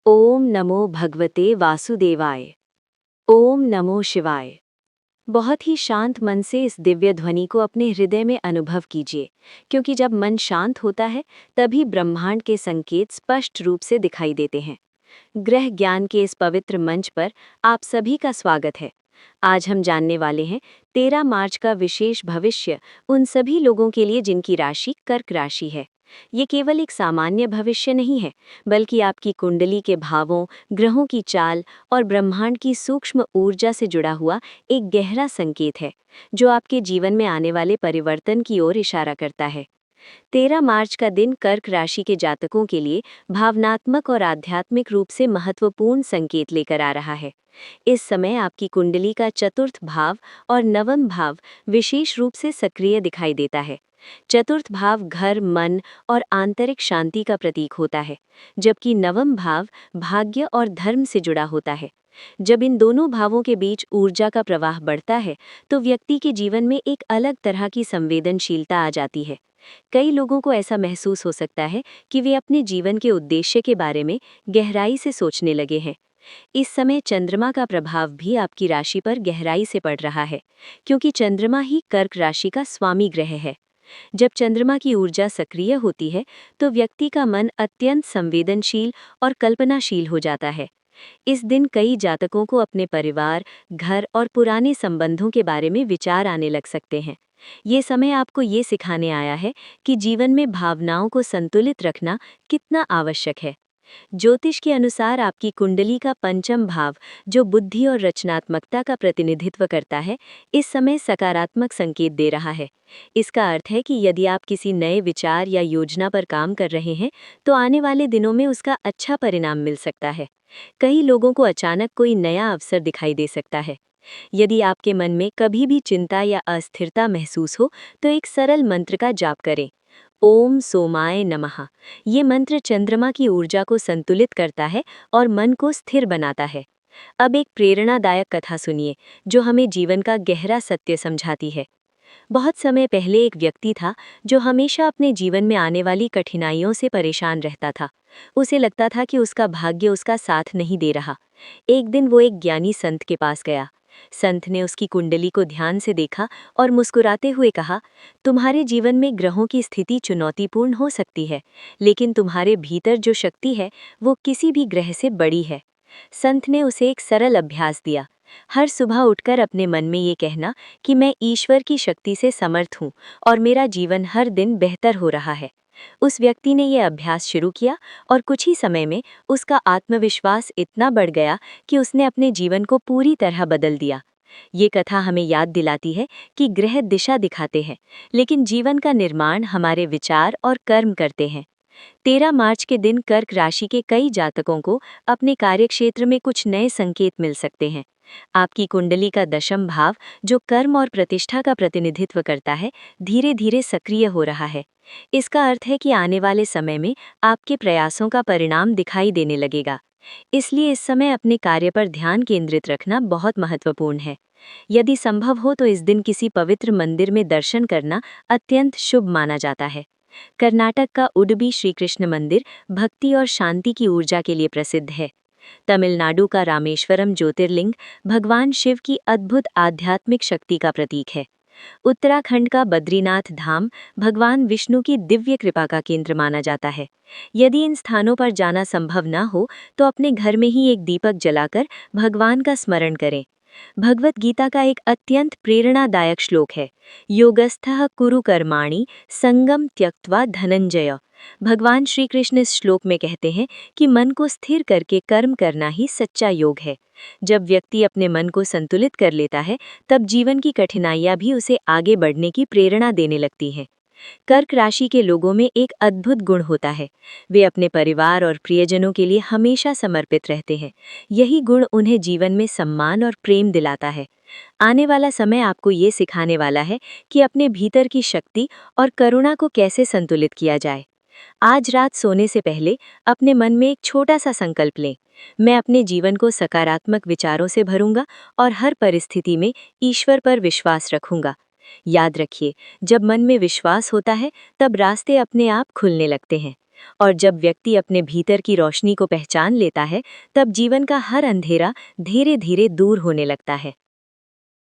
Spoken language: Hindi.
ओम नमो भगवते वासुदेवाय। ओम नमो शिवाय। बहुत ही शांत मन से इस दिव्य ध्वनि को अपने हृदय में अनुभव कीजिए, क्योंकि जब मन शांत होता है तभी ब्रह्मांड के संकेत स्पष्ट रूप से दिखाई देते हैं। ग्रह ज्ञान के इस पवित्र मंच पर आप सभी का स्वागत है। आज हम जानने वाले हैं 13 मार्च का विशेष भविष्य उन सभी लोगों के लिए जिनकी राशि कर्क राशि है। ये केवल एक सामान्य भविष्य नहीं है, बल्कि आपकी कुंडली के भावों, ग्रहों की चाल और ब्रह्मांड की सूक्ष्म ऊर्जा से जुड़ा हुआ एक गहरा संकेत है, जो आपके जीवन में आने वाले परिवर्तन की ओर इशारा करता है। 13 मार्च का दिन कर्क राशि के जातकों के लिए भावनात्मक और आध्यात्मिक रूप से महत्वपूर्ण संकेत लेकर आ रहा है। इस समय आपकी कुंडली का चतुर्थ भाव और नवम भाव विशेष रूप से सक्रिय दिखाई देता है। चतुर्थ भाव घर, मन और आंतरिक शांति का प्रतीक होता है, जबकि नवम भाव भाग्य और धर्म से जुड़ा होता है। जब इन दोनों भावों के बीच ऊर्जा का प्रवाह बढ़ता है, तो व्यक्ति के जीवन में एक अलग तरह की संवेदनशीलता आ जाती है। कई लोगों को ऐसा महसूस हो सकता है कि वे अपने जीवन के उद्देश्य के बारे में गहराई से सोचने लगे हैं। इस समय चंद्रमा का प्रभाव भी आपकी राशि पर गहराई से पड़ रहा है, क्योंकि चंद्रमा ही कर्क राशि का स्वामी ग्रह है। जब चंद्रमा की ऊर्जा सक्रिय होती है, तो व्यक्ति का मन अत्यंत संवेदनशील और कल्पनाशील हो जाता है। इस दिन कई जातकों को अपने परिवार, घर और पुराने संबंधों के बारे में विचार आने लग सकते हैं। ये समय आपको ये सिखाने आया है कि जीवन में भावनाओं को संतुलित रखना कितना आवश्यक है। ज्योतिष के अनुसार आपकी कुंडली का पंचम भाव, जो बुद्धि और रचनात्मकता का प्रतिनिधित्व करता है, इस समय सकारात्मक संकेत दे रहा है। इसका अर्थ है कि यदि आप किसी नए विचार या योजना पर काम कर रहे हैं, तो आने वाले दिनों में उसका अच्छा परिणाम मिल सकता है। कई लोगों को अचानक कोई नया अवसर दिखाई दे सकता है। यदि आपके मन में कभी भी चिंता या अस्थिरता महसूस हो, तो एक सरल मंत्र का जाप करें। ओम सोमाय नमः। ये मंत्र चंद्रमा की ऊर्जा को संतुलित करता है और मन को स्थिर बनाता है। अब एक प्रेरणादायक कथा सुनिए, जो हमें जीवन का गहरा सत्य समझाती है। बहुत समय पहले एक व्यक्ति था, जो हमेशा अपने जीवन में आने वाली कठिनाइयों से परेशान रहता था। उसे लगता था कि उसका भाग्य उसका साथ नहीं दे रहा। एक दिन वो एक ज्ञानी संत के पास गया। संत ने उसकी कुंडली को ध्यान से देखा और मुस्कुराते हुए कहा, तुम्हारे जीवन में ग्रहों की स्थिति चुनौतीपूर्ण हो सकती है, लेकिन तुम्हारे भीतर जो शक्ति है, वो किसी भी ग्रह से बड़ी है। संत ने उसे एक सरल अभ्यास दिया। हर सुबह उठकर अपने मन में ये कहना कि मैं ईश्वर की शक्ति से समर्थ हूँ और मेरा जीवन हर दिन बेहतर हो रहा है। उस व्यक्ति ने यह अभ्यास शुरू किया और कुछ ही समय में उसका आत्मविश्वास इतना बढ़ गया कि उसने अपने जीवन को पूरी तरह बदल दिया। ये कथा हमें याद दिलाती है कि ग्रह दिशा दिखाते हैं, लेकिन जीवन का निर्माण हमारे विचार और कर्म करते हैं। 13 मार्च के दिन कर्क राशि के कई जातकों को अपने कार्यक्षेत्र में कुछ नए संकेत मिल सकते हैं। आपकी कुंडली का दशम भाव, जो कर्म और प्रतिष्ठा का प्रतिनिधित्व करता है, धीरे धीरे सक्रिय हो रहा है। इसका अर्थ है कि आने वाले समय में आपके प्रयासों का परिणाम दिखाई देने लगेगा। इसलिए इस समय अपने कार्य पर ध्यान केंद्रित रखना बहुत महत्वपूर्ण है। यदि संभव हो तो इस दिन किसी पवित्र मंदिर में दर्शन करना अत्यंत शुभ माना जाता है। कर्नाटक का उडुपी श्री कृष्ण मंदिर भक्ति और शांति की ऊर्जा के लिए प्रसिद्ध है। तमिलनाडु का रामेश्वरम ज्योतिर्लिंग भगवान शिव की अद्भुत आध्यात्मिक शक्ति का प्रतीक है। उत्तराखंड का बद्रीनाथ धाम भगवान विष्णु की दिव्य कृपा का केंद्र माना जाता है। यदि इन स्थानों पर जाना संभव न हो, तो अपने घर में ही एक दीपक जलाकर भगवान का स्मरण करें। भगवत गीता का एक अत्यंत प्रेरणादायक श्लोक है, योगस्थः कुरु कर्माणि संगम त्यक्त्वा धनंजय। भगवान श्री कृष्ण इस श्लोक में कहते हैं कि मन को स्थिर करके कर्म करना ही सच्चा योग है। जब व्यक्ति अपने मन को संतुलित कर लेता है, तब जीवन की कठिनाइयां भी उसे आगे बढ़ने की प्रेरणा देने लगती हैं। कर्क राशि के लोगों में एक अद्भुत गुण होता है, वे अपने परिवार और प्रियजनों के लिए हमेशा समर्पित रहते हैं। यही गुण उन्हें जीवन में सम्मान और प्रेम दिलाता है। आने वाला समय आपको ये सिखाने वाला है कि अपने भीतर की शक्ति और करुणा को कैसे संतुलित किया जाए। आज रात सोने से पहले अपने मन में एक छोटा सा संकल्प लें, मैं अपने जीवन को सकारात्मक विचारों से भरूंगा और हर परिस्थिति में ईश्वर पर विश्वास रखूंगा। याद रखिए, जब मन में विश्वास होता है, तब रास्ते अपने आप खुलने लगते हैं। और जब व्यक्ति अपने भीतर की रोशनी को पहचान लेता है, तब जीवन का हर अंधेरा धीरे धीरे दूर होने लगता है।